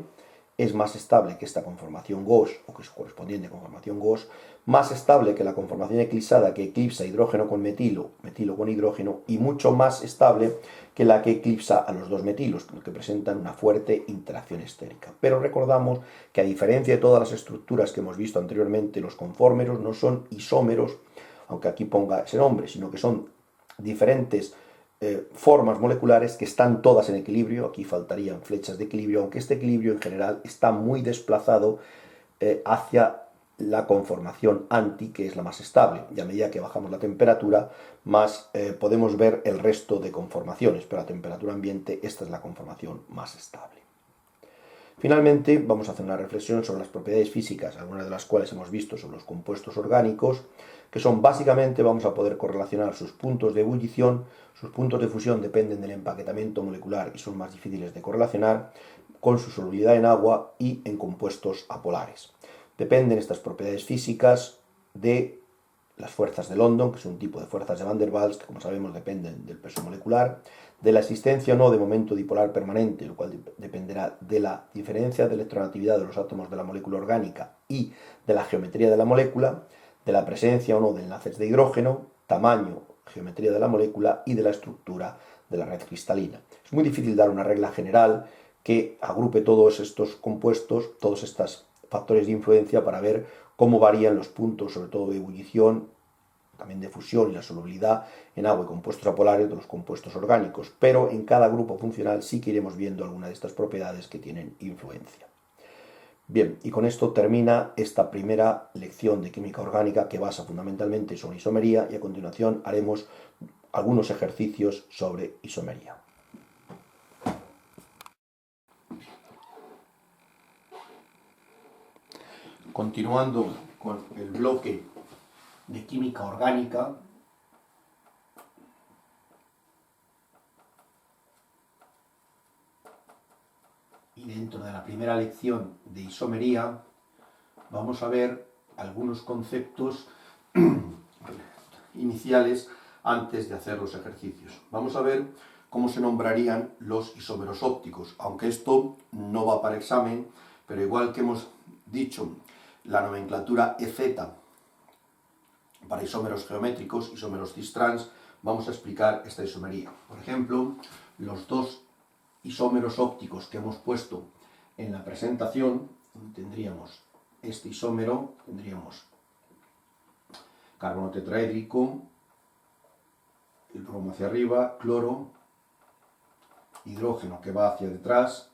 es más estable que esta conformación gauche, o que es correspondiente a conformación gauche, más estable que la conformación eclipsada que eclipsa hidrógeno con metilo, metilo con hidrógeno, y mucho más estable que la que eclipsa a los dos metilos, que presentan una fuerte interacción estérica. Pero recordamos que a diferencia de todas las estructuras que hemos visto anteriormente, los conformeros no son isómeros, aunque aquí ponga ese nombre, sino que son diferentes formas moleculares que están todas en equilibrio. Aquí faltarían flechas de equilibrio, aunque este equilibrio en general está muy desplazado hacia la conformación anti, que es la más estable, y a medida que bajamos la temperatura más podemos ver el resto de conformaciones, pero a temperatura ambiente esta es la conformación más estable. Finalmente vamos a hacer una reflexión sobre las propiedades físicas, algunas de las cuales hemos visto sobre los compuestos orgánicos, que son básicamente, vamos a poder correlacionar sus puntos de ebullición, sus puntos de fusión dependen del empaquetamiento molecular y son más difíciles de correlacionar, con su solubilidad en agua y en compuestos apolares. Dependen estas propiedades físicas de las fuerzas de London, que es un tipo de fuerzas de Van der Waals, que como sabemos dependen del peso molecular, de la existencia o no de momento dipolar permanente, lo cual dependerá de la diferencia de electronegatividad de los átomos de la molécula orgánica y de la geometría de la molécula, de la presencia o no de enlaces de hidrógeno, tamaño, geometría de la molécula y de la estructura de la red cristalina. Es muy difícil dar una regla general que agrupe todos estos compuestos, todos estos factores de influencia para ver cómo varían los puntos, sobre todo de ebullición también de fusión y la solubilidad en agua y compuestos apolares de los compuestos orgánicos, pero en cada grupo funcional sí que iremos viendo alguna de estas propiedades que tienen influencia. Bien, y con esto termina esta primera lección de química orgánica que basa fundamentalmente sobre isomería, y a continuación haremos algunos ejercicios sobre isomería. Continuando con el bloque de química orgánica, y dentro de la primera lección de isomería vamos a ver algunos conceptos iniciales antes de hacer los ejercicios. Vamos a ver cómo se nombrarían los isómeros ópticos, aunque esto no va para examen, pero igual que hemos dicho la nomenclatura EZ para isómeros geométricos, isómeros cis-trans, vamos a explicar esta isomería. Por ejemplo, los dos isómeros ópticos que hemos puesto en la presentación, tendríamos este isómero, tendríamos carbono tetraédrico, el bromo hacia arriba, cloro, hidrógeno que va hacia detrás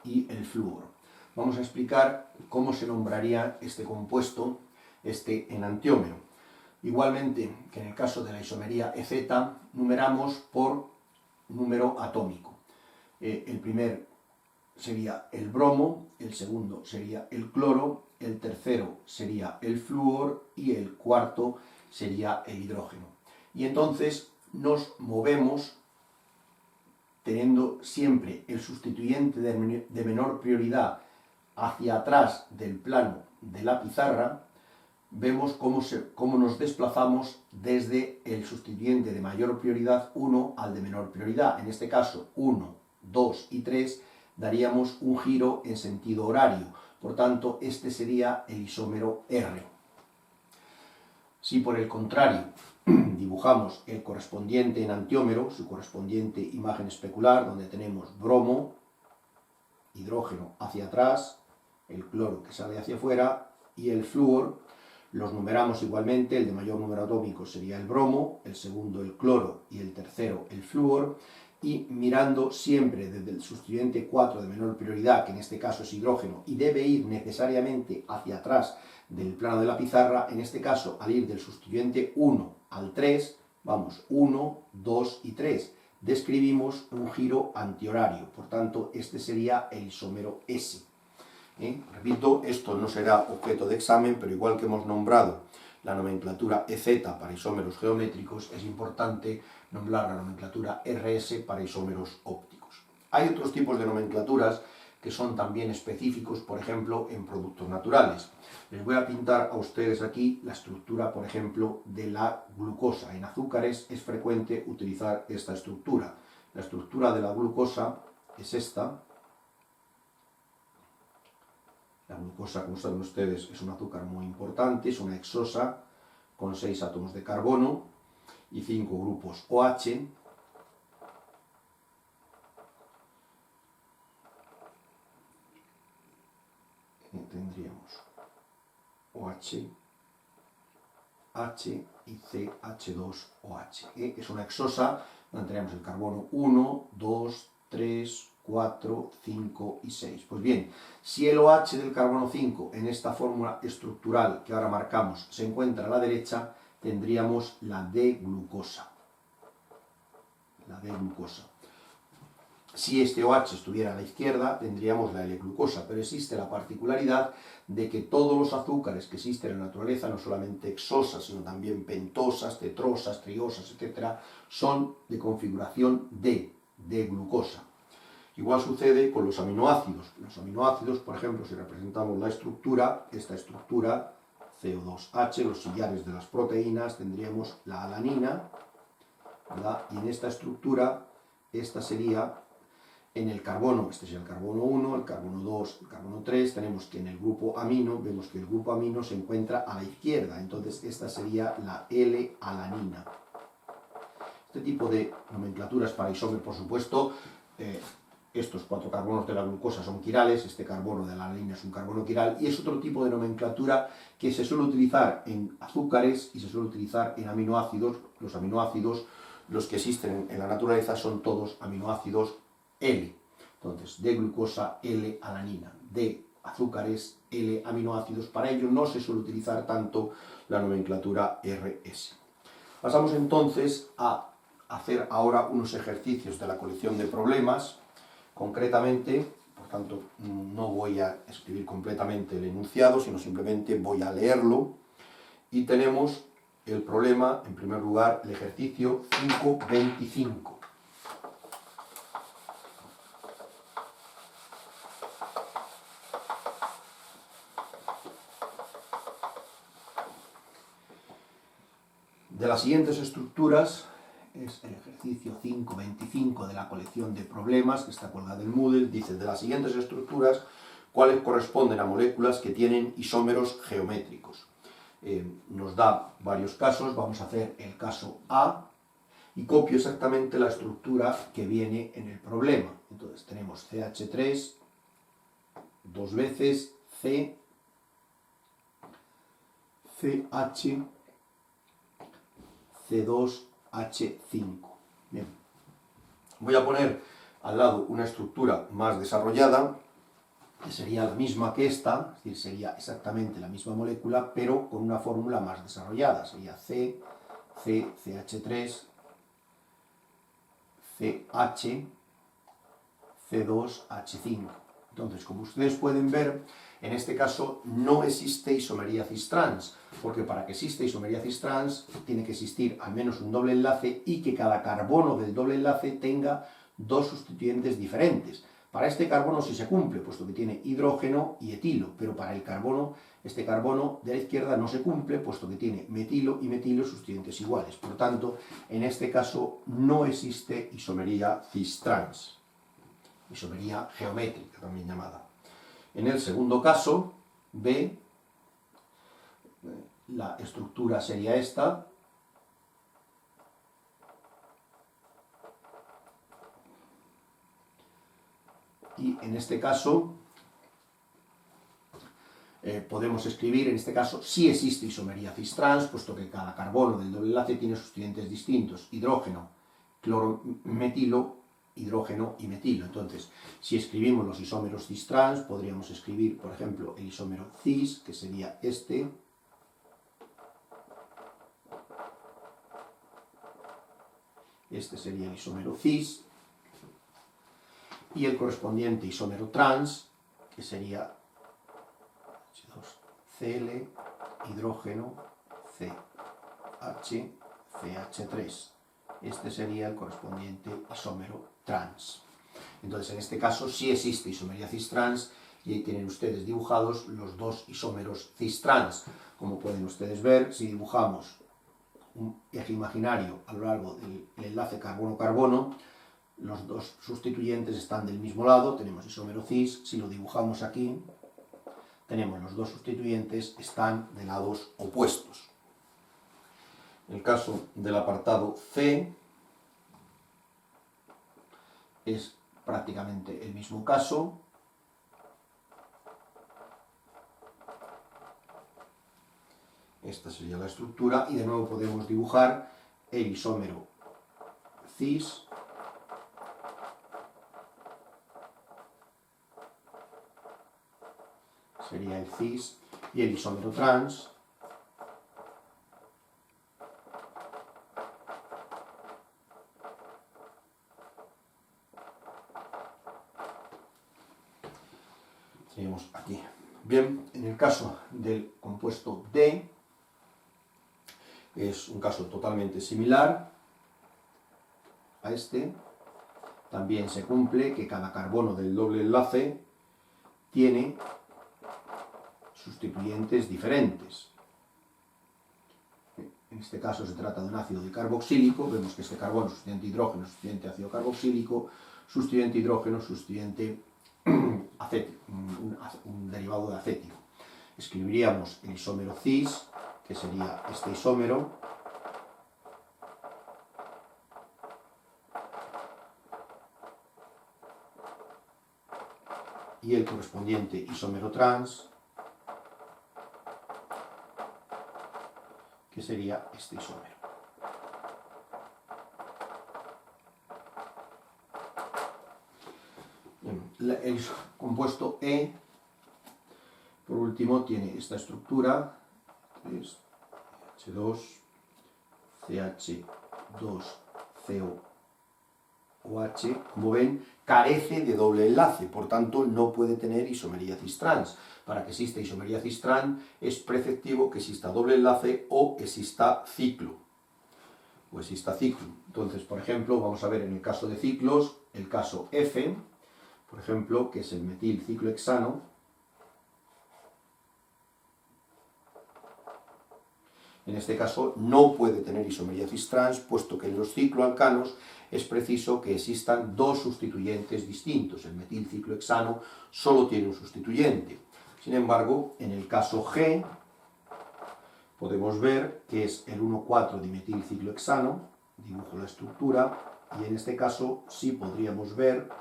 y el flúor. Vamos a explicar cómo se nombraría este compuesto, este enantiómero. Igualmente que en el caso de la isomería EZ, numeramos por número atómico. El primer sería el bromo, el segundo sería el cloro, el tercero sería el flúor y el cuarto sería el hidrógeno. Y entonces nos movemos teniendo siempre el sustituyente de menor prioridad hacia atrás del plano de la pizarra. Vemos cómo nos desplazamos desde el sustituyente de mayor prioridad 1 al de menor prioridad. En este caso 1, 2 y 3 daríamos un giro en sentido horario. Por tanto, este sería el isómero R. Si por el contrario dibujamos el correspondiente enantiómero, su correspondiente imagen especular, donde tenemos bromo, hidrógeno hacia atrás, el cloro que sale hacia afuera y el flúor, los numeramos igualmente. El de mayor número atómico sería el bromo, el segundo el cloro y el tercero el flúor, y mirando siempre desde el sustituyente 4 de menor prioridad, que en este caso es hidrógeno, y debe ir necesariamente hacia atrás del plano de la pizarra. En este caso, al ir del sustituyente 1 al 3, vamos 1, 2 y 3, describimos un giro antihorario. Por tanto, este sería el isómero S. Repito, esto no será objeto de examen, pero igual que hemos nombrado la nomenclatura EZ para isómeros geométricos, es importante nombrar la nomenclatura RS para isómeros ópticos. Hay otros tipos de nomenclaturas que son también específicos, por ejemplo, en productos naturales. Les voy a pintar a ustedes aquí la estructura, por ejemplo, de la glucosa. En azúcares es frecuente utilizar esta estructura. La estructura de la glucosa es esta. La glucosa, como saben ustedes, es un azúcar muy importante, es una hexosa con 6 átomos de carbono y 5 grupos OH. Tendríamos OH, H y CH2OH. Es una hexosa donde tenemos el carbono 1, 2, 3, 4, 5 y 6. Pues bien, si el OH del carbono 5 en esta fórmula estructural que ahora marcamos se encuentra a la derecha, tendríamos la D-glucosa. La D-glucosa. Si este OH estuviera a la izquierda, tendríamos la L-glucosa, pero existe la particularidad de que todos los azúcares que existen en la naturaleza, no solamente hexosas, sino también pentosas, tetrosas, triosas, etc., son de configuración D, D-glucosa. Igual sucede con los aminoácidos. Los aminoácidos, por ejemplo, si representamos la estructura, esta estructura, CO2H, los sillares de las proteínas, tendríamos la alanina, ¿verdad? Y en esta estructura, esta sería en el carbono, este es el carbono 1, el carbono 2, el carbono 3, tenemos que en el grupo amino, vemos que el grupo amino se encuentra a la izquierda, entonces esta sería la L-alanina. Este tipo de nomenclaturas para isómeros, por supuesto, estos 4 carbonos de la glucosa son quirales, este carbono de la alanina es un carbono quiral, y es otro tipo de nomenclatura que se suele utilizar en azúcares y se suele utilizar en aminoácidos. Los aminoácidos, los que existen en la naturaleza, son todos aminoácidos L. Entonces, de glucosa, L-alanina, de azúcares, L-aminoácidos. Para ello no se suele utilizar tanto la nomenclatura RS. Pasamos entonces a hacer ahora unos ejercicios de la colección de problemas. Concretamente, por tanto, no voy a escribir completamente el enunciado, sino simplemente voy a leerlo. Y tenemos el problema, en primer lugar, el ejercicio 5.25. De las siguientes estructuras, es el ejercicio 5.25 de la colección de problemas que está colgado en Moodle, dice: de las siguientes estructuras, ¿cuáles corresponden a moléculas que tienen isómeros geométricos? Nos da varios casos, vamos a hacer el caso A y copio exactamente la estructura que viene en el problema. Entonces tenemos CH3, dos veces C, CH, C2H5. Bien. Voy a poner al lado una estructura más desarrollada, que sería la misma que esta, es decir, sería exactamente la misma molécula, pero con una fórmula más desarrollada. Sería C, CH3, CH, C2H5. Entonces, como ustedes pueden ver, en este caso no existe isomería cis-trans, porque para que exista isomería cis-trans tiene que existir al menos un doble enlace y que cada carbono del doble enlace tenga dos sustituyentes diferentes. Para este carbono sí se cumple, puesto que tiene hidrógeno y etilo, pero para el carbono, este carbono de la izquierda no se cumple, puesto que tiene metilo y metilo sustituyentes iguales. Por tanto, en este caso no existe isomería cis-trans, isomería geométrica también llamada. En el segundo caso, B, la estructura sería esta. Y en este caso, podemos escribir, en este caso, sí existe isomería cis-trans, puesto que cada carbono del doble enlace tiene sustituyentes distintos: hidrógeno, clorometilo, hidrógeno y metilo. Entonces, si escribimos los isómeros cis-trans, podríamos escribir, por ejemplo, el isómero cis, que sería este. Este sería el isómero cis. Y el correspondiente isómero trans, que sería H2Cl, hidrógeno, CH, CH3. Este sería el correspondiente isómero trans. Entonces, en este caso sí existe isomería cis-trans y ahí tienen ustedes dibujados los dos isómeros cis-trans. Como pueden ustedes ver, si dibujamos un eje imaginario a lo largo del enlace carbono-carbono, los dos sustituyentes están del mismo lado, tenemos isómero cis. Si lo dibujamos aquí, tenemos los dos sustituyentes, están de lados opuestos. En el caso del apartado C, es prácticamente el mismo caso. Esta sería la estructura y de nuevo podemos dibujar el isómero cis. Sería el cis y el isómero trans. Seguimos aquí. Bien, en el caso del compuesto D, es un caso totalmente similar a este. También se cumple que cada carbono del doble enlace tiene sustituyentes diferentes. En este caso se trata de un ácido dicarboxílico. Vemos que este carbono, sustituyente hidrógeno, sustituyente ácido carboxílico, sustituyente hidrógeno, sustituyente acético, un derivado de acético. Escribiríamos el isómero cis, que sería este isómero, y el correspondiente isómero trans, que sería este isómero. El compuesto E, por último, tiene esta estructura, es H2, CH2, COOH, como ven, carece de doble enlace, por tanto no puede tener isomería cis-trans. Para que exista isomería cis-trans es preceptivo que exista doble enlace o exista ciclo. Entonces, por ejemplo, vamos a ver en el caso de ciclos, el caso F, por ejemplo, que es el metilciclohexano. En este caso no puede tener isomería cis-trans, puesto que en los cicloalcanos es preciso que existan dos sustituyentes distintos. El metilciclohexano solo tiene un sustituyente. Sin embargo, en el caso G, podemos ver que es el 1,4-dimetilciclohexano, dibujo la estructura, y en este caso sí podríamos ver,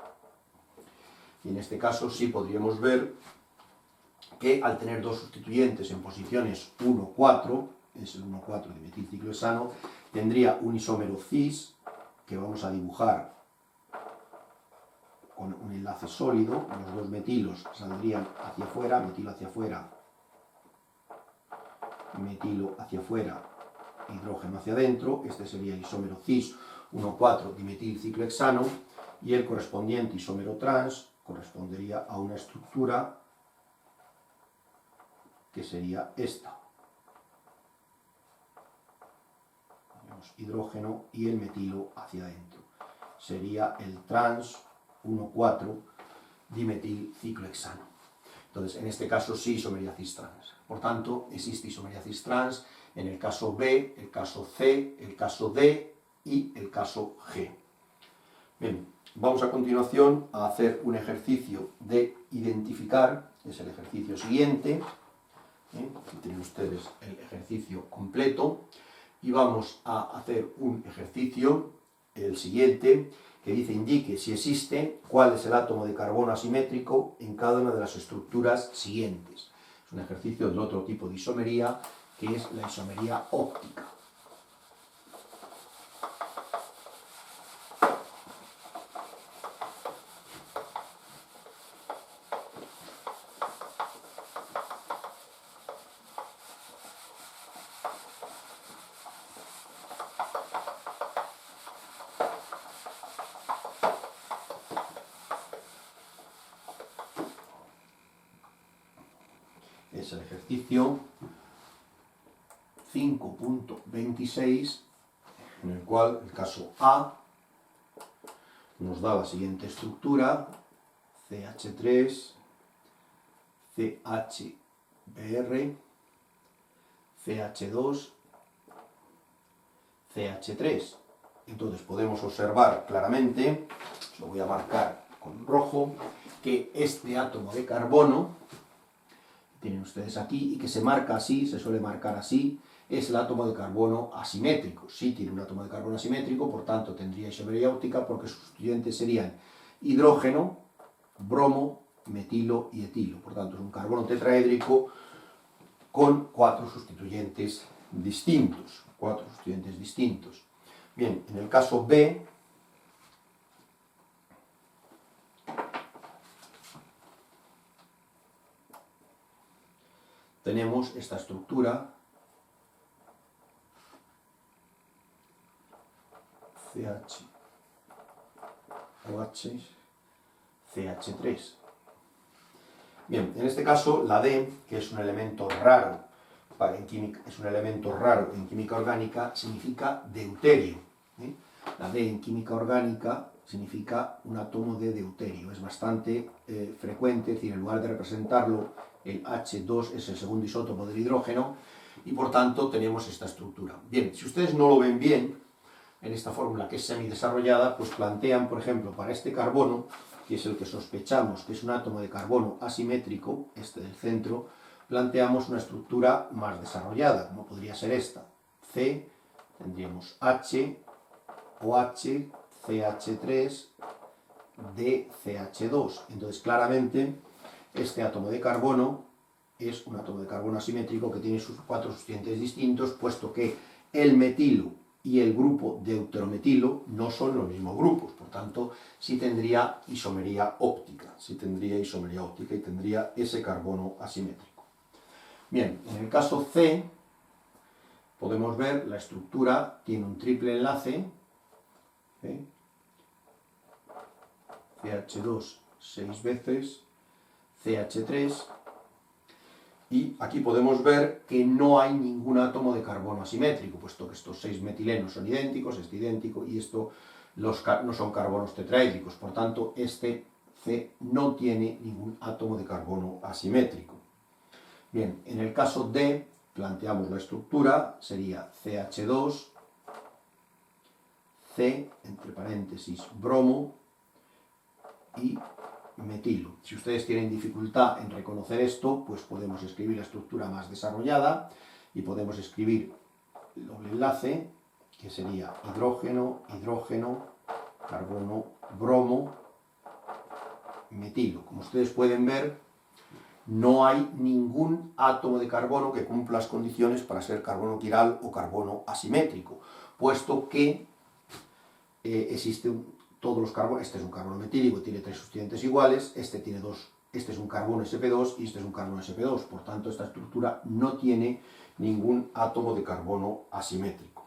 que al tener dos sustituyentes en posiciones 1, 4, es el 1,4-dimetilciclohexano, tendría un isómero cis, que vamos a dibujar con un enlace sólido. Los dos metilos saldrían hacia afuera, metilo hacia afuera, metilo hacia afuera, hidrógeno hacia adentro. Este sería el isómero cis 1,4-dimetilciclohexano, y el correspondiente isómero trans correspondería a una estructura que sería esta. Hidrógeno y el metilo hacia adentro. Sería el trans 1,4-dimetilciclohexano. Entonces, en este caso sí isomería cis-trans. Por tanto, existe isomería cis-trans en el caso B, el caso C, el caso D y el caso G. Bien, vamos a continuación a hacer un ejercicio de identificar, es el ejercicio siguiente. Aquí tienen ustedes el ejercicio completo. Y vamos a hacer un ejercicio, el siguiente, que dice: indique si existe cuál es el átomo de carbono asimétrico en cada una de las estructuras siguientes. Es un ejercicio del otro tipo de isomería, que es la isomería óptica. Es el ejercicio 5.26, en el cual el caso A nos da la siguiente estructura: CH3, CHBr, CH2, CH3. Entonces podemos observar claramente, lo voy a marcar con rojo, que este átomo de carbono, tienen ustedes aquí, y que se marca así, se suele marcar así, es el átomo de carbono asimétrico. Sí tiene un átomo de carbono asimétrico, por tanto tendría isomería óptica, porque sus sustituyentes serían hidrógeno, bromo, metilo y etilo. Por tanto es un carbono tetraédrico con cuatro sustituyentes distintos. Bien, en el caso B, tenemos esta estructura, CHOH, CH3. Bien, en este caso la D, que es un elemento raro en química orgánica, significa deuterio. La D en química orgánica significa un átomo de deuterio. Es bastante frecuente, es decir, en lugar de representarlo, el H2 es el segundo isótopo del hidrógeno, y por tanto tenemos esta estructura. Bien, si ustedes no lo ven bien, en esta fórmula que es semidesarrollada, pues plantean, por ejemplo, para este carbono, que es el que sospechamos que es un átomo de carbono asimétrico, este del centro, planteamos una estructura más desarrollada, como podría ser esta. C, tendríamos H, OH, CH3, D, CH2. Entonces, claramente, este átomo de carbono es un átomo de carbono asimétrico que tiene sus 4 sustituyentes distintos, puesto que el metilo y el grupo deuterometilo no son los mismos grupos, por tanto, sí tendría isomería óptica, y tendría ese carbono asimétrico. Bien, en el caso C, podemos ver la estructura, tiene un triple enlace, CH2 6 veces, CH3, y aquí podemos ver que no hay ningún átomo de carbono asimétrico, puesto que estos 6 metilenos son idénticos, este idéntico, y esto no son carbonos tetraédricos, por tanto este C no tiene ningún átomo de carbono asimétrico. Bien, en el caso D, planteamos la estructura, sería CH2, C, entre paréntesis, bromo, y metilo. Si ustedes tienen dificultad en reconocer esto, pues podemos escribir la estructura más desarrollada y podemos escribir el doble enlace, que sería hidrógeno, hidrógeno, carbono, bromo, metilo. Como ustedes pueden ver, no hay ningún átomo de carbono que cumpla las condiciones para ser carbono quiral o carbono asimétrico, puesto que existe todos los carbonos, este es un carbono metílico, tiene 3 sustituyentes iguales, este tiene 2, este es un carbono sp2 y este es un carbono sp2, por tanto esta estructura no tiene ningún átomo de carbono asimétrico.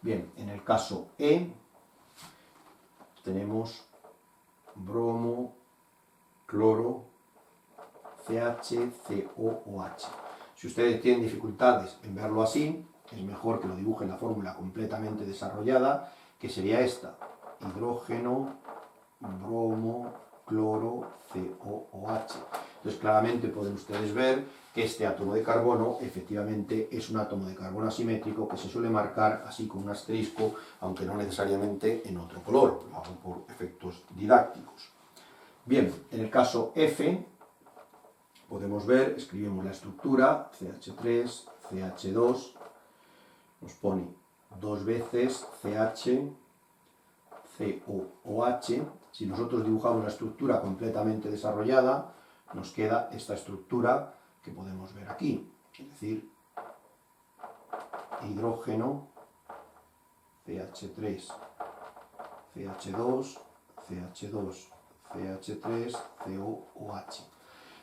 Bien, en el caso E tenemos bromo, cloro, CH, CO o H. Si ustedes tienen dificultades en verlo así, es mejor que lo dibujen la fórmula completamente desarrollada, que sería esta: hidrógeno, bromo, cloro, COOH. Entonces claramente pueden ustedes ver que este átomo de carbono efectivamente es un átomo de carbono asimétrico que se suele marcar así con un asterisco, aunque no necesariamente en otro color, lo hago por efectos didácticos. Bien, en el caso F, podemos ver, escribimos la estructura, CH3, CH2, nos pone 2 veces CH, COOH. Si nosotros dibujamos la estructura completamente desarrollada, nos queda esta estructura que podemos ver aquí, es decir, hidrógeno, CH3, CH2, CH2, CH3, COOH.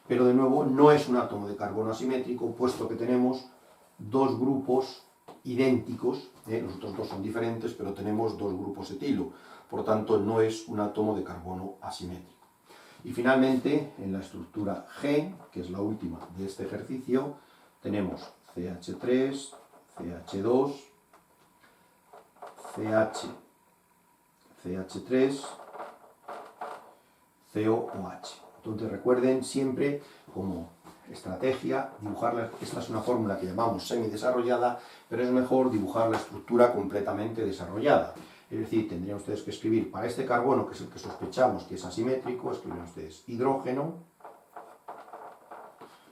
Pero de nuevo no es un átomo de carbono asimétrico, puesto que tenemos dos grupos idénticos, los otros dos son diferentes, pero tenemos dos grupos etilo, por tanto no es un átomo de carbono asimétrico. Y finalmente, en la estructura G, que es la última de este ejercicio, tenemos CH3, CH2, CH, CH3, COOH. Entonces recuerden siempre, como estrategia, dibujarla. Esta es una fórmula que llamamos semidesarrollada, pero es mejor dibujar la estructura completamente desarrollada. Es decir, tendrían ustedes que escribir para este carbono, que es el que sospechamos que es asimétrico, escriben ustedes hidrógeno,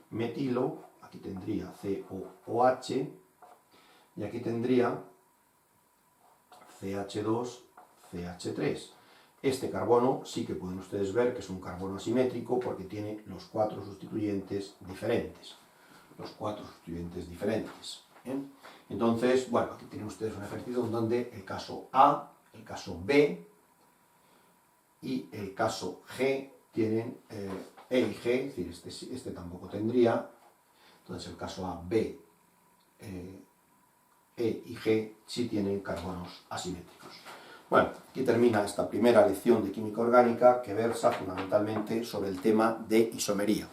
metilo, aquí tendría COOH, y aquí tendría CH2, CH3. Este carbono sí que pueden ustedes ver que es un carbono asimétrico porque tiene los 4 sustituyentes diferentes. ¿Bien? Entonces, bueno, aquí tienen ustedes un ejercicio donde el caso A, el caso B y el caso G tienen E y G, es decir, este tampoco tendría. Entonces el caso A, B, E y G sí tienen carbonos asimétricos. Bueno, aquí termina esta primera lección de química orgánica que versa fundamentalmente sobre el tema de isomería.